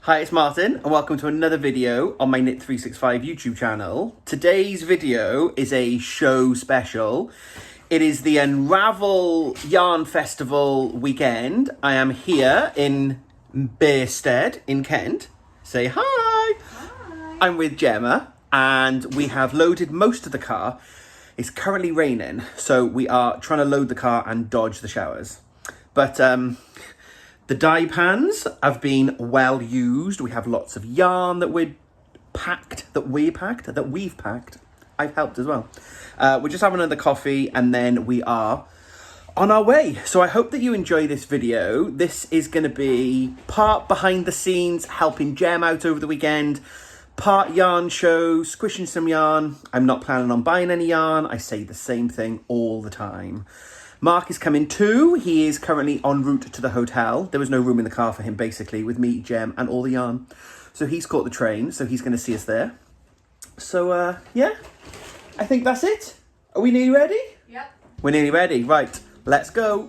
Hi, it's Martin and welcome to another video on my Knit365 YouTube channel. Today's video is a show special. It is the Unravel Yarn Festival weekend. I am here in Bearsted in Kent. Say hi! Hi! I'm with Gemma and we have loaded most of the car. It's currently raining, so we are trying to load the car and dodge the showers. But the dye pans have been well used. We have lots of yarn that we've packed. I've helped as well. We're just having another coffee and then we are on our way. So I hope that you enjoy this video. This is going to be part behind the scenes, helping Gem out over the weekend, part yarn show, squishing some yarn. I'm not planning on buying any yarn. I say the same thing all the time. Mark is coming too. He is currently en route to the hotel. There was no room in the car for him, basically, with me, Gem, and all the yarn. So he's caught the train, so he's going to see us there. So, yeah, I think that's it. Are we nearly ready? Yep. We're nearly ready. Right, let's go.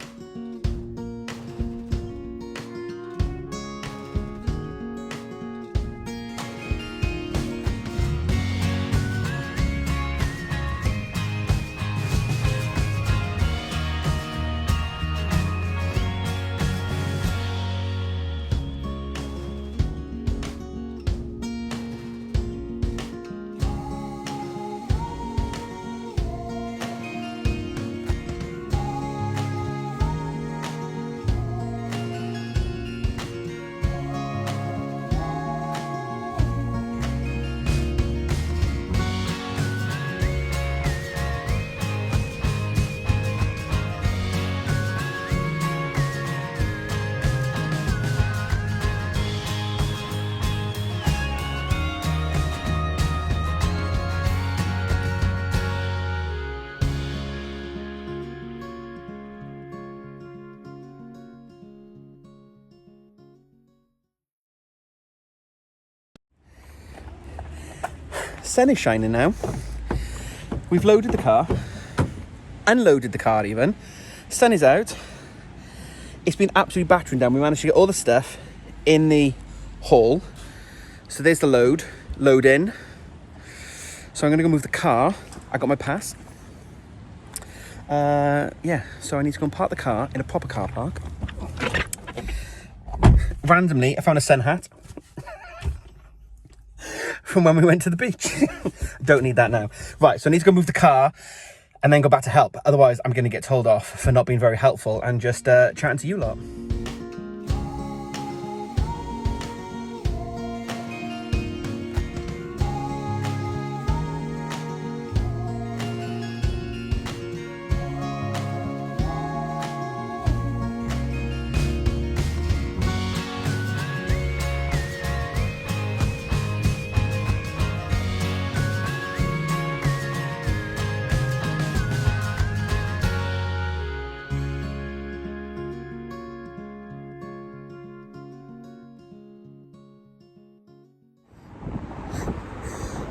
Sun is shining now. We've loaded the car, unloaded the car even. Sun is out. It's been absolutely battering down. We managed to get all the stuff in the hall. So there's the load in. So I'm gonna go move the car. I got my pass. Yeah, so I need to go and park the car in a proper car park. Randomly, I found a sun hat. From when we went to the beach. Don't need that now. Right, so I need to go move the car and then go back to help. Otherwise, I'm going to get told off for not being very helpful and just chatting to you lot.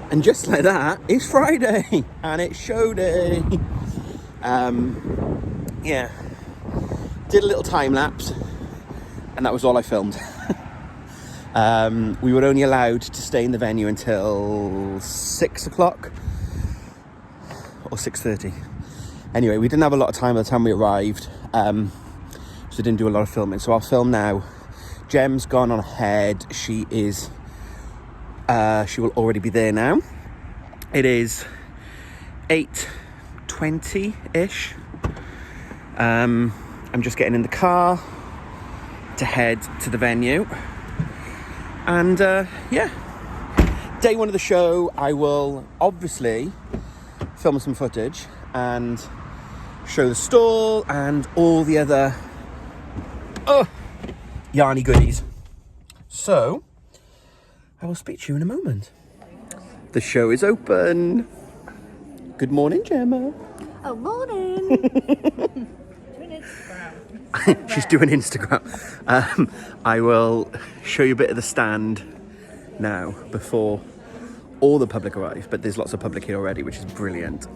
And just like that, it's Friday and it's show day. Yeah, did a little time lapse and that was all I filmed. We were only allowed to stay in the venue until 6 o'clock or 6:30. Anyway, we didn't have a lot of time by the time we arrived, so didn't do a lot of filming. So I'll film now. Gem's gone on ahead. She will already be there now. It is 8:20-ish. I'm just getting in the car to head to the venue. And yeah, day one of the show, I will obviously film some footage and show the stall and all the other yarny goodies. So I will speak to you in a moment. The show is open. Good morning, Gemma. Oh, morning. Doing Instagram. She's doing Instagram. I will show you a bit of the stand now before all the public arrive, but there's lots of public here already, which is brilliant.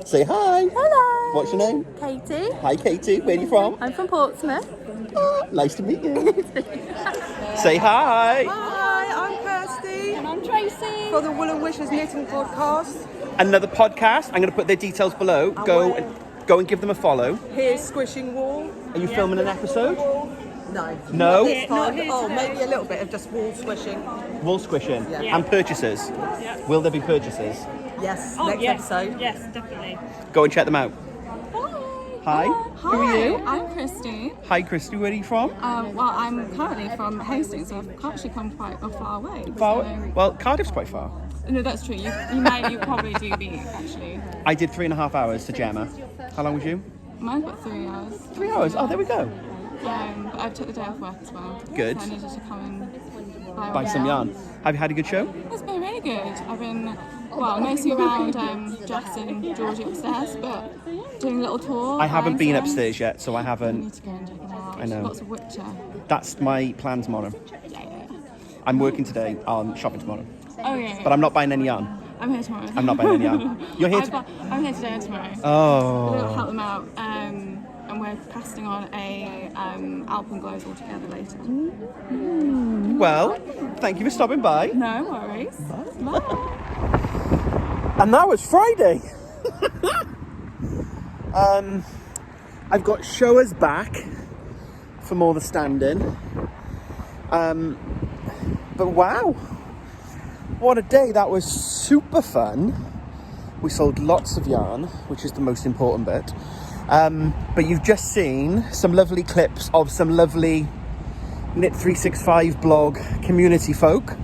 Say hi. Hello. What's your name? Katie. Hi, Katie. Where are you from? I'm from Portsmouth. Oh, nice to meet you. Say hi. Hi, I'm Kirsty And I'm Tracy. for the Wool and Wishes Knitting Podcast. Another podcast. I'm going to put their details below. Go and give them a follow. Here's Squishing Wool. Are you filming an episode? No. No? This time. Oh, maybe a little bit of just wool squishing. Wool squishing. Yeah. And purchases. Yeah. Will there be purchases? Yes, Oh, next yes. episode. Yes, definitely. Go and check them out. Hi. Hi. Who are you? I'm Kirsty. Hi, Christy. Where are you from? Well, I'm currently from Hastings, so I've actually come quite a far way. Far. So- Well, Cardiff's quite far. No, that's true. You probably do be actually. I did 3.5 hours to Gemma. How long was you? Mine's about 3 hours. 3 hours. Oh, there we go. But I took the day off work as well. Good. So I needed to come and Buy some yarn. Have you had a good show? It's been really good. I've been mostly around Jess and Georgie upstairs, but doing a little tour. I haven't been buying upstairs yet, so I some. You haven't. need to go and check it out. I know. Lots of Witcher. That's my plan tomorrow. Yeah. I'm working today on shopping tomorrow, Oh yeah. but I'm not buying any yarn. I'm here tomorrow. I'm not buying any yarn. You're here I'm here today and tomorrow. We'll help Oh. them out, and we're casting on a alpenglows all together later. Well, thank you for stopping by. No worries. Bye. And now it's Friday. I've got showers back for more the standing. But wow, what a day. That was super fun. We sold lots of yarn, which is the most important bit. But you've just seen some lovely clips of some lovely Knit365 blog community folk.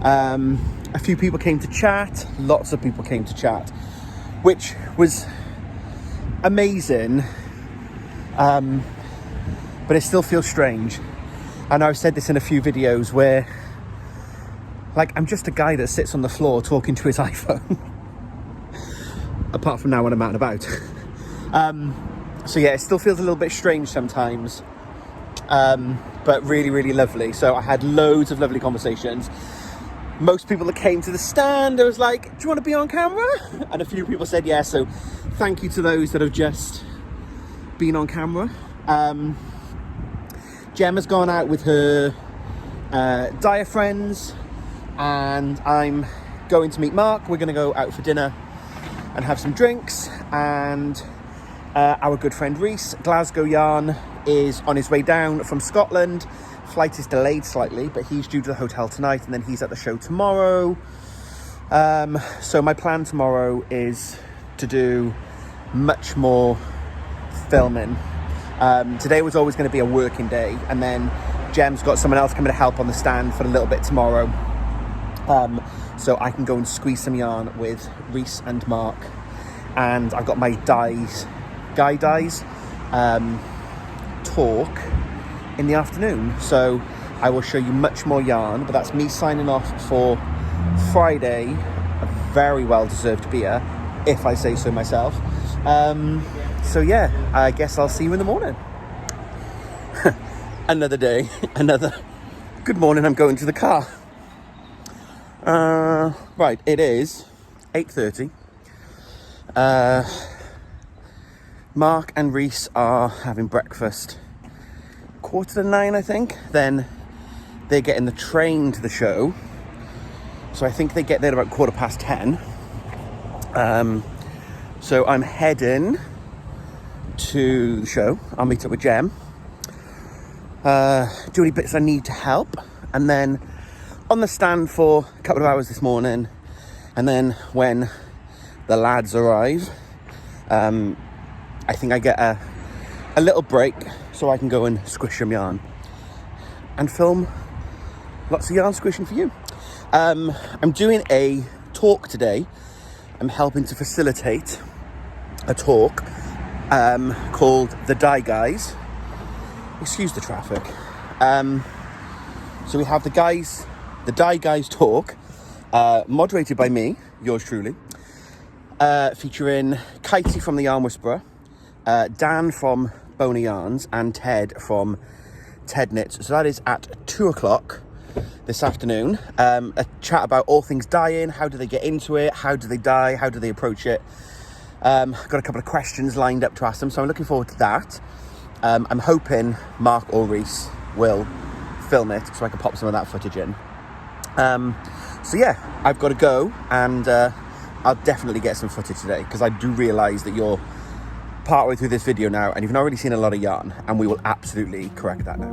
A few people came to chat, lots of people came to chat, which was amazing. But it still feels strange. And I've said this in a few videos where, like, I'm just a guy that sits on the floor talking to his iPhone. Apart from now when I'm out and about. So yeah, it still feels a little bit strange sometimes. But really, really lovely. So I had loads of lovely conversations. Most people that came to the stand, I was like, do you want to be on camera? And a few people said yes. So thank you to those that have just been on camera. Gemma's gone out with her Dyer friends, and I'm going to meet Mark. We're going to go out for dinner and have some drinks. And our good friend Reese, Glasgow Yarn, is on his way down from Scotland. Flight is delayed slightly, but he's due to the hotel tonight, and then he's at the show tomorrow. So my plan tomorrow is to do much more filming. Today was always going to be a working day, and then Gem's got someone else coming to help on the stand for a little bit tomorrow. So I can go and squeeze some yarn with Reese and Mark. And I've got my Dyers talk in the afternoon. So I will show you much more yarn, but that's me signing off for Friday. A very well-deserved beer, if I say so myself. So yeah, I guess I'll see you in the morning. Another day, good morning, I'm going to the car. Right, it is 8:30. Mark and Reese are having breakfast 8:45, I think. Then they're getting the train to the show. So I think they get there about 10:15. So I'm heading to the show. I'll meet up with Gem. Do any bits I need to help. And then on the stand for a couple of hours this morning. And then when the lads arrive, I think I get a little break so I can go and squish some yarn and film lots of yarn squishing for you. I'm doing a talk today. I'm helping to facilitate a talk called The Die Guys. Excuse the traffic. So we have the Die Guys talk, moderated by me, yours truly, featuring Katie from the Yarn Whisperer, Dan from Boner Yarns, and Ted from Ted Knits. So that is at 2:00 this afternoon. A chat about all things dyeing. How do they get into it? How do they dye? How do they approach it? Got a couple of questions lined up to ask them, so I'm looking forward to that. I'm hoping Mark or Reese will film it so I can pop some of that footage in. So yeah, I've got to go, and I'll definitely get some footage today, because I do realise that you're partway through this video now and you've not really seen a lot of yarn, and we will absolutely correct that now.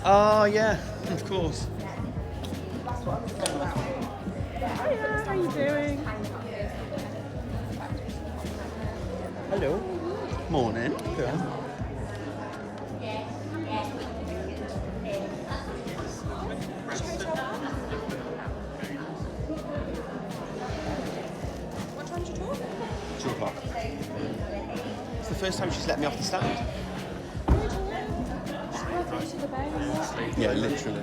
Oh yeah, of course. Hiya, how you doing? Hello. Morning. Good. What time did you talk? 2 o'clock. It's the first time she's let me off the stand. Yeah, literally.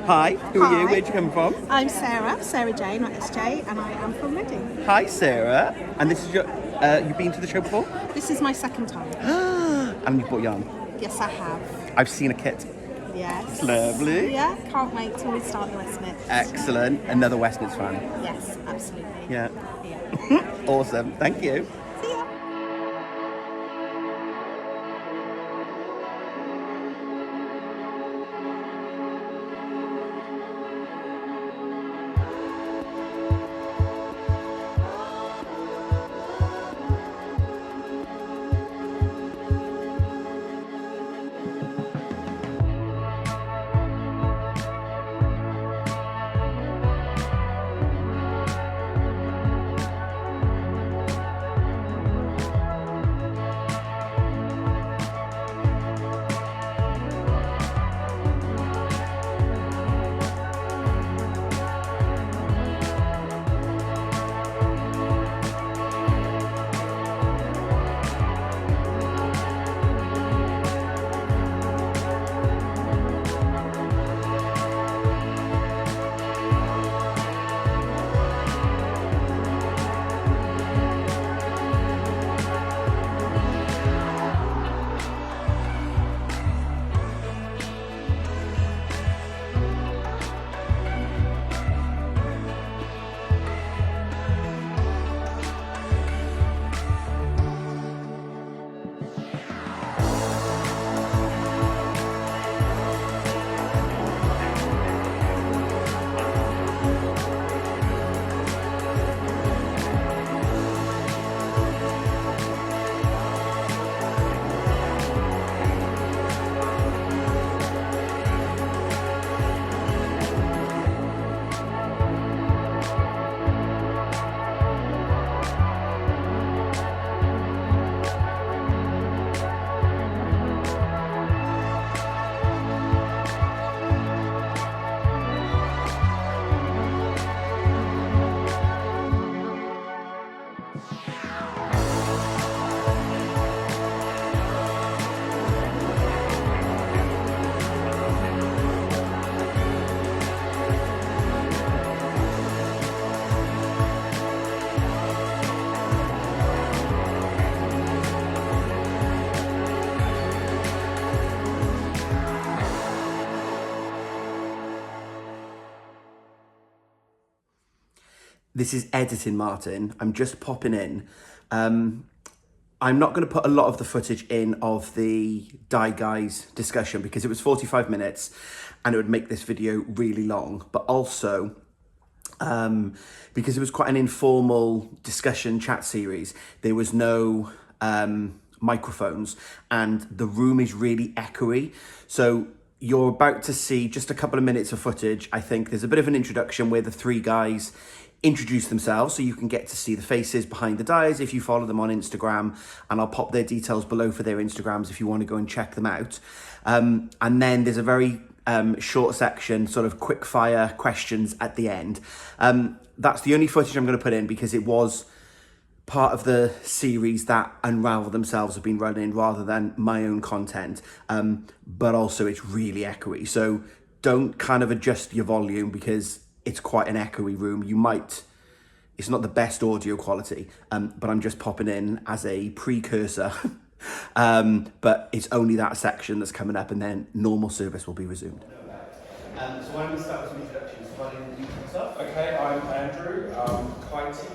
Hi, who are you? Hi. Where'd you come from? I'm Sarah Jane, not SJ, and I am from Reading. Hi, Sarah. And this is your, you've been to the show before? This is my second time. And you've bought yarn. Yes, I have. I've seen a kit. Yes. Lovely. Yeah, can't wait till we start the Westnits. Excellent. Another Westnits fan. Yes, absolutely. Yeah. Yeah. Awesome. Thank you. See ya. This is editing, Martin. I'm just popping in. I'm not going to put a lot of the footage in of the Dye Guys discussion because it was 45 minutes and it would make this video really long. But also, because it was quite an informal discussion chat series, there was no microphones and the room is really echoey. So you're about to see just a couple of minutes of footage. I think there's a bit of an introduction where the three guys introduce themselves so you can get to see the faces behind the dyers if you follow them on Instagram, and I'll pop their details below for their Instagrams if you want to go and check them out. And then there's a very short section, sort of quick fire questions at the end. That's the only footage I'm going to put in because it was part of the series that Unravel themselves have been running rather than my own content. But also it's really echoey. So don't kind of adjust your volume because it's quite an echoey room. It's not the best audio quality, but I'm just popping in as a precursor. But it's only that section that's coming up and then normal service will be resumed. So I'm going to start with some introductions. Okay, I'm Andrew Kitey.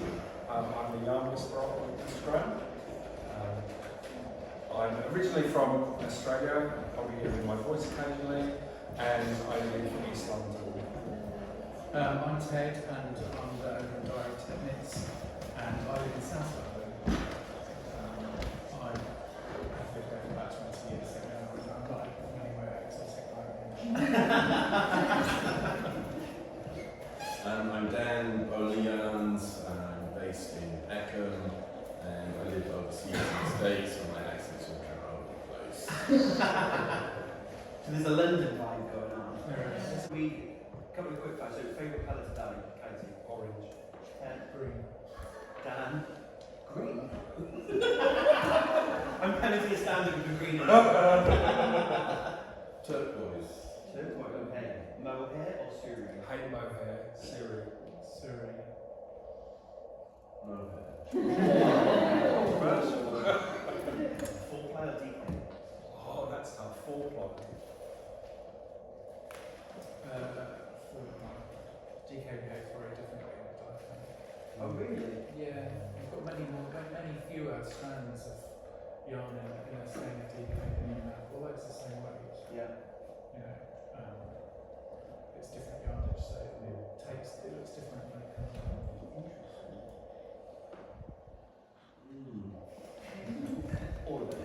I'm the yarn whisperer on Instagram. I'm originally from Australia. You probably hear my voice occasionally, and I live in East London. I'm Ted, and I'm the owner and director of Knits, and I live in South London. I've lived there for about 20 years, so I'm not anywhere exotic like I'm Dan, Bowling Yarns, I'm based in Eckham, and I live overseas in the States, and my accents all come all over the place. So there's a London vibe going on. There is. A couple of quick facts. So favourite colour to dye, Katie? Orange. Green. Dan? Green? I'm penalty standard with the green. Turquoise. So quite okay. Mohair or Surrey? Hate mohair, Siri. Surrey. Controversial. Full ply or DK? Oh, that's tough. 4-ply. DK behaves very differently in the diaphragm. Oh really? Yeah, you've got many fewer strands of yarn in a skein of DK than you have, although it's the same weight. Yeah. You know, it's different yardage, so it looks different when it comes out. All of it.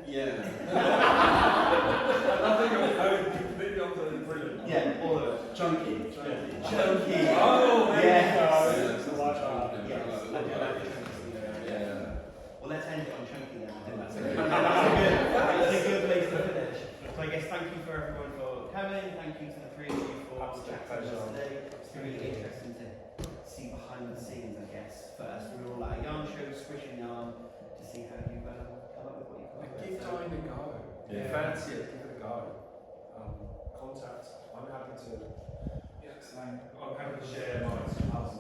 Yeah. I think I'm going completely onto the brilliant. Yeah, all of it. Chunky. Chunky. Chunky. Oh, there Yes. you go. Yes. Yes. I do like the chunky. Yeah. Well, let's end it on chunky then. I think that's a good place to finish. So I guess thank you for everyone for coming. Thank you to the three of you for Absolute chatting with us pleasure. today. It's really interesting to see behind the scenes, I guess. First, we were all at a yarn show, squishing yarn, to see how you come up with what you come up with. Give dyeing a go. If you Yeah. fancy it, give it a go. Contact. I'm happy to. Yeah, I'm happy to share my experience.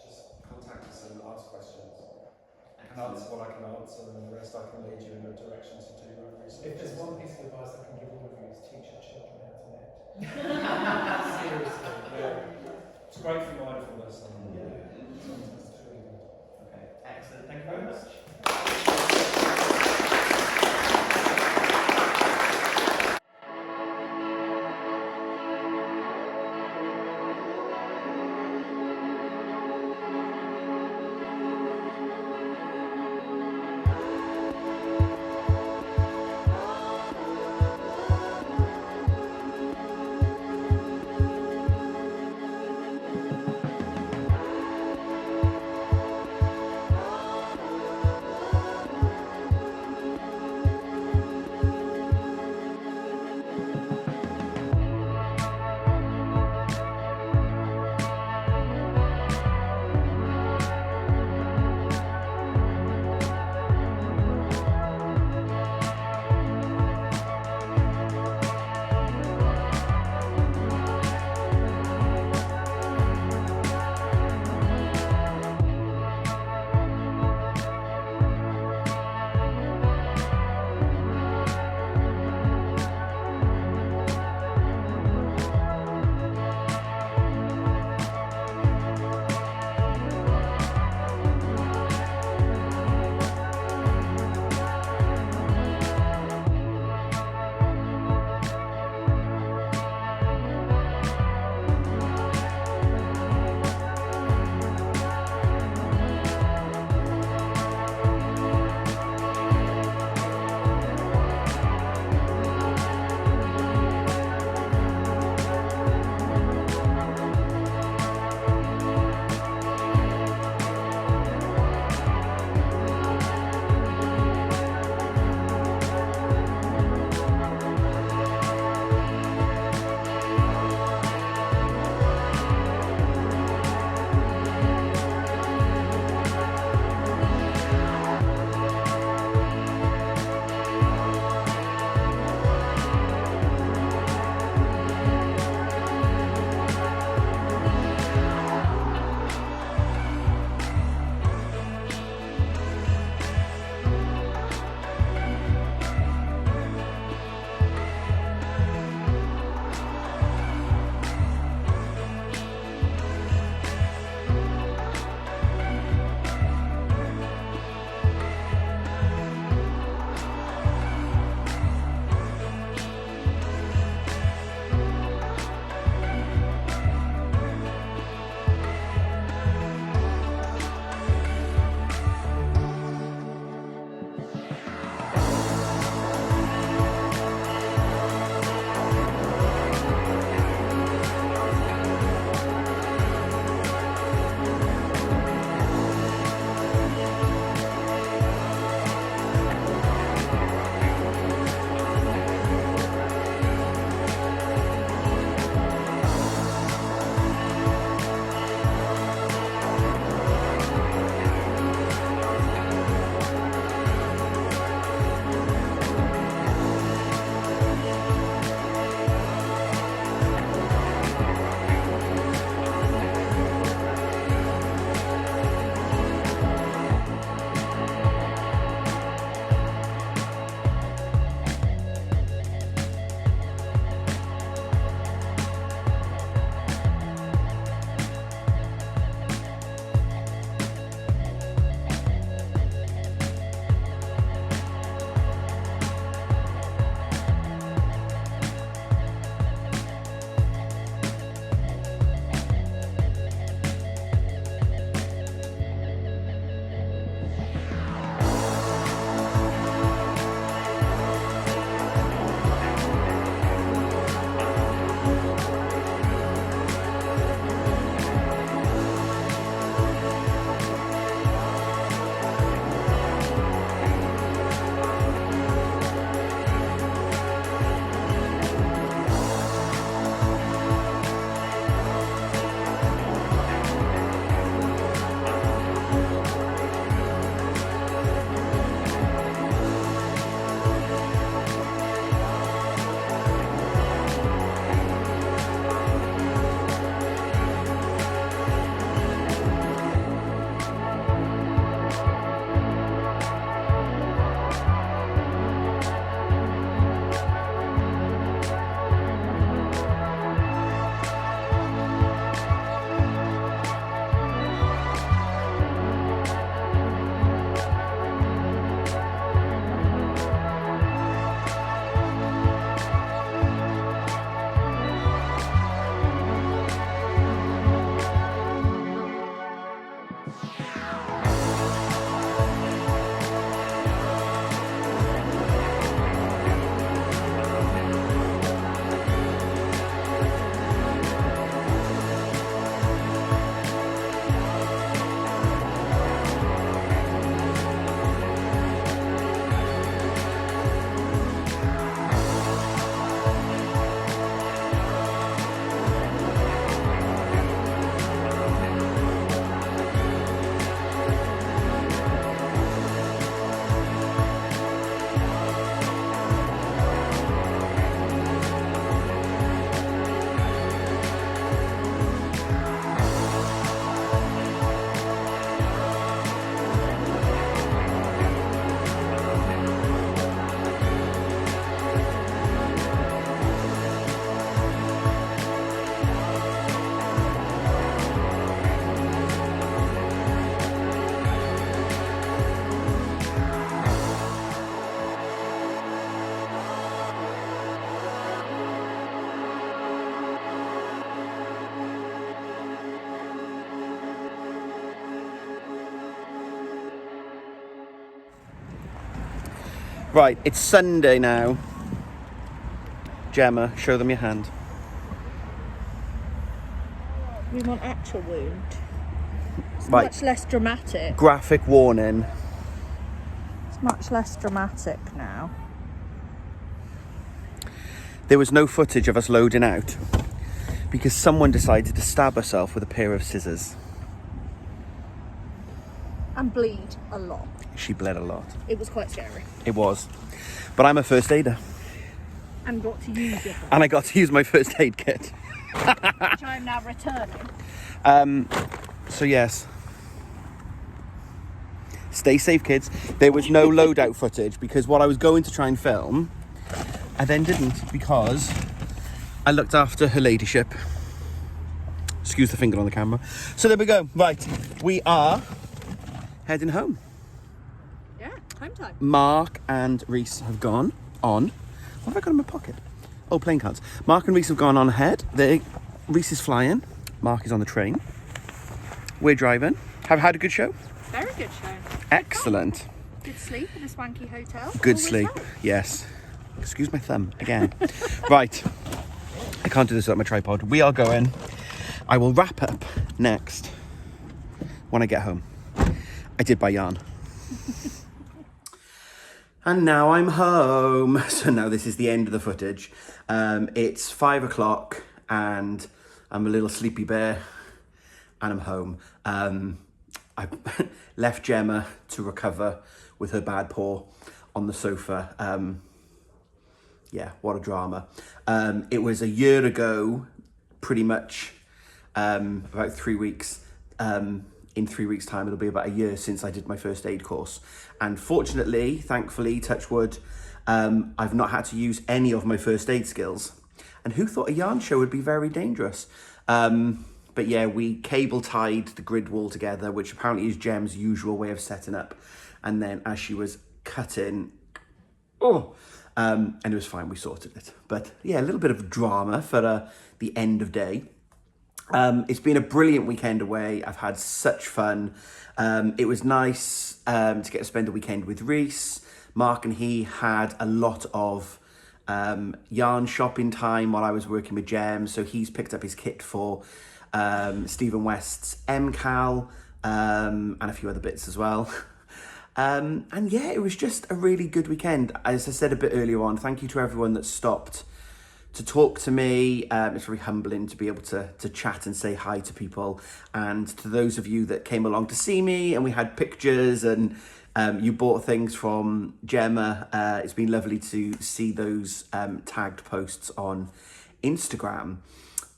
Just contact us and ask questions. I can answer what I can answer, and the rest I can lead you in a direction to do your own research. If there's one piece of advice I can give all of you, is teach your children how to knit. Seriously. Yeah. It's great for mindfulness. And, Yeah. it's really good. Okay, excellent. Thank you very much. Right, it's Sunday now. Gemma, show them your hand. We want actual wound. It's Right. much less dramatic. Graphic warning. It's much less dramatic now. There was no footage of us loading out because someone decided to stab herself with a pair of scissors. And bleed a lot. She bled a lot. It was quite scary. It was. But I'm a first aider. And got to use it. And I got to use my first aid kit. Which I'm now returning. So yes. Stay safe, kids. There was no loadout footage because what I was going to try and film, I then didn't because I looked after her ladyship. Excuse the finger on the camera. So there we go. Right. We are heading home. Yeah, home time. Mark and Reese have gone on. What have I got in my pocket? Oh, playing cards. Mark and Reese have gone on ahead. Reese is flying. Mark is on the train. We're driving. Have had a good show? Very good show. Excellent. Good sleep in a swanky hotel. Good Always sleep. helps. Yes. Excuse my thumb again. Right. I can't do this without my tripod. We are going. I will wrap up next when I get home. I did buy yarn. And now I'm home. So now this is the end of the footage. It's 5 o'clock and I'm a little sleepy bear and I'm home. I left Gemma to recover with her bad paw on the sofa. Yeah, what a drama. It was a year ago, pretty much, about 3 weeks. In 3 weeks' time, it'll be about a year since I did my first aid course. And fortunately, thankfully, touch wood, I've not had to use any of my first aid skills. And who thought a yarn show would be very dangerous? But yeah, we cable tied the grid wall together, which apparently is Gem's usual way of setting up. And then as she was cutting, and it was fine, we sorted it. But yeah, a little bit of drama for the end of day. It's been a brilliant weekend away. I've had such fun. It was nice to get to spend a weekend with Reese. Mark and he had a lot of yarn shopping time while I was working with Gem. So he's picked up his kit for Stephen West's MCAL and a few other bits as well. And yeah, it was just a really good weekend. As I said a bit earlier on, thank you to everyone that stopped to talk to me. It's very humbling to be able to chat and say hi to people. And to those of you that came along to see me and we had pictures and you bought things from Gemma, it's been lovely to see those tagged posts on Instagram.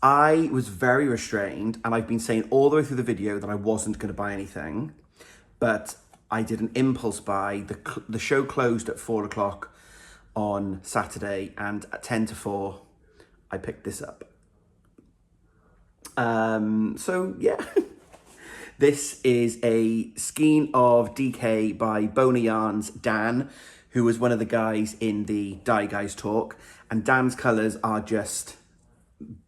I was very restrained and I've been saying all the way through the video that I wasn't going to buy anything, but I did an impulse buy. The show closed at 4 o'clock on Saturday and at 10 to 4 I picked this up. So yeah, this is a skein of DK by Boner Yarns Dan, who was one of the guys in the Dye Guys talk, and Dan's colours are just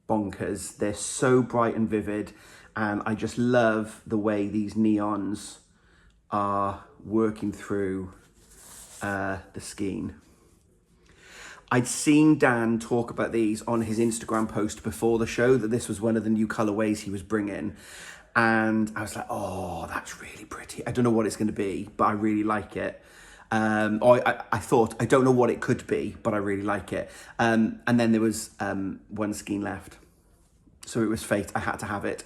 bonkers. They're so bright and vivid, and I just love the way these neons are working through the skein. I'd seen Dan talk about these on his Instagram post before the show, that this was one of the new colorways he was bringing. And I was like, oh, that's really pretty. I don't know what it's going to be, but I really like it. I thought, I don't know what it could be, but I really like it. And then there was one skein left. So it was fate. I had to have it.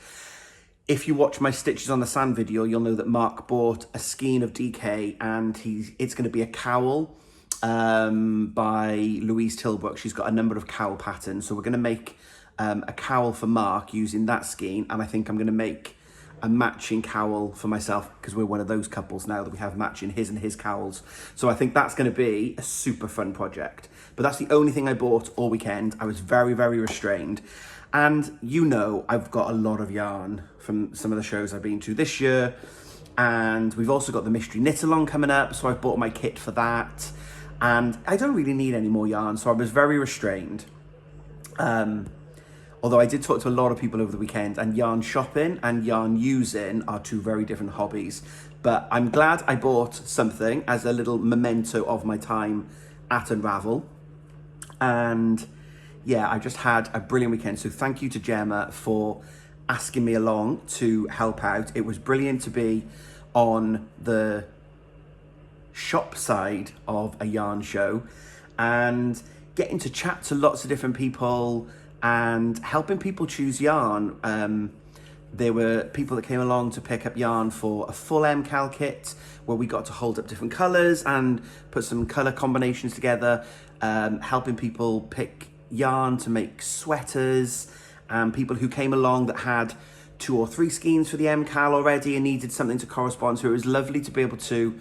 If you watch my Stitches on the Sand video, you'll know that Mark bought a skein of DK and it's going to be a cowl by Louise Tilbrook. She's got a number of cowl patterns. So we're going to make a cowl for Mark using that skein. And I think I'm going to make a matching cowl for myself because we're one of those couples now that we have matching his and his cowls. So I think that's going to be a super fun project. But that's the only thing I bought all weekend. I was very, very restrained. And you know, I've got a lot of yarn from some of the shows I've been to this year. And we've also got the Mystery Knit Along coming up. So I've bought my kit for that. And I don't really need any more yarn. So I was very restrained. Although I did talk to a lot of people over the weekend, and yarn shopping and yarn using are two very different hobbies. But I'm glad I bought something as a little memento of my time at Unravel. And yeah, I just had a brilliant weekend. So thank you to Gemma for asking me along to help out. It was brilliant to be on the shop side of a yarn show and getting to chat to lots of different people and helping people choose yarn. There were people that came along to pick up yarn for a full MCAL kit where we got to hold up different colours and put some colour combinations together, helping people pick yarn to make sweaters, and people who came along that had 2 or 3 skeins for the MCAL already and needed something to correspond to. It was lovely to be able to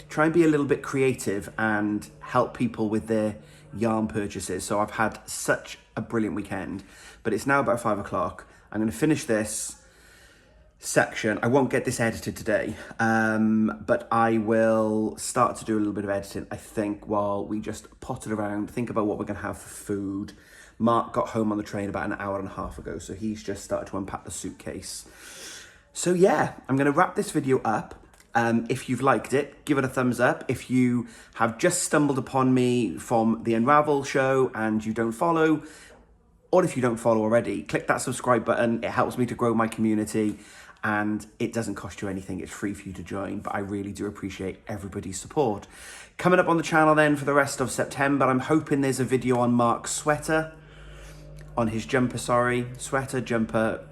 try and be a little bit creative and help people with their yarn purchases. So I've had such a brilliant weekend, but it's now about 5 o'clock. I'm going to finish this section. I won't get this edited today, but I will start to do a little bit of editing, I think, while we just potter around, think about what we're going to have for food. Mark got home on the train about an hour and a half ago, so he's just started to unpack the suitcase. So yeah, I'm going to wrap this video up. If you've liked it, give it a thumbs up. If you have just stumbled upon me from the Unravel show and you don't follow, or if you don't follow already, click that subscribe button. It helps me to grow my community and it doesn't cost you anything. It's free for you to join, but I really do appreciate everybody's support. Coming up on the channel then for the rest of September, I'm hoping there's a video on Mark's sweater, on his jumper, sweater, jumper.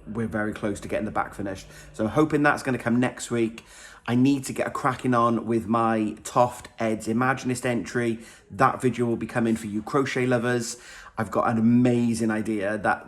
We're very close to getting the back finished. So I'm hoping that's going to come next week. I need to get a cracking on with my Toft Ed's Imaginist entry. That video will be coming for you crochet lovers. I've got an amazing idea that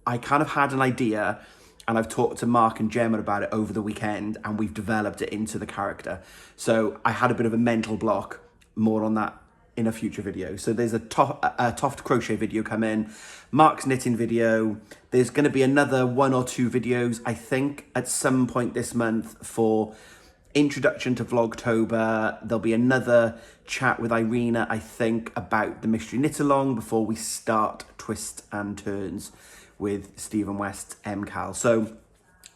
I kind of had an idea and I've talked to Mark and Gemma about it over the weekend and we've developed it into the character. So I had a bit of a mental block, more on that in a future video. So there's a Toft crochet video coming, Mark's knitting video. There's going to be another 1 or 2 videos, I think, at some point this month for introduction to Vlogtober. There'll be another chat with Irina, I think, about the Mystery Knit Along before we start Twists and Turns with Stephen West's MCAL. So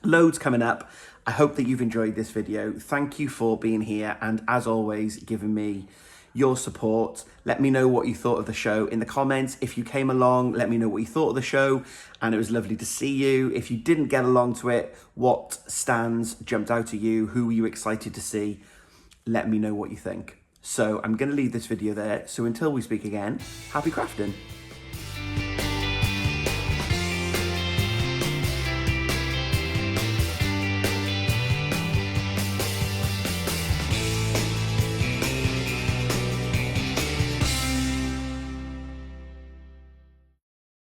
loads coming up. I hope that you've enjoyed this video. Thank you for being here and, as always, giving me your support. Let me know what you thought of the show in the comments. If you came along, let me know what you thought of the show, and it was lovely to see you. If you didn't get along to it, what stands jumped out at you? Who were you excited to see? Let me know what you think. So I'm going to leave this video there. So until we speak again, happy crafting.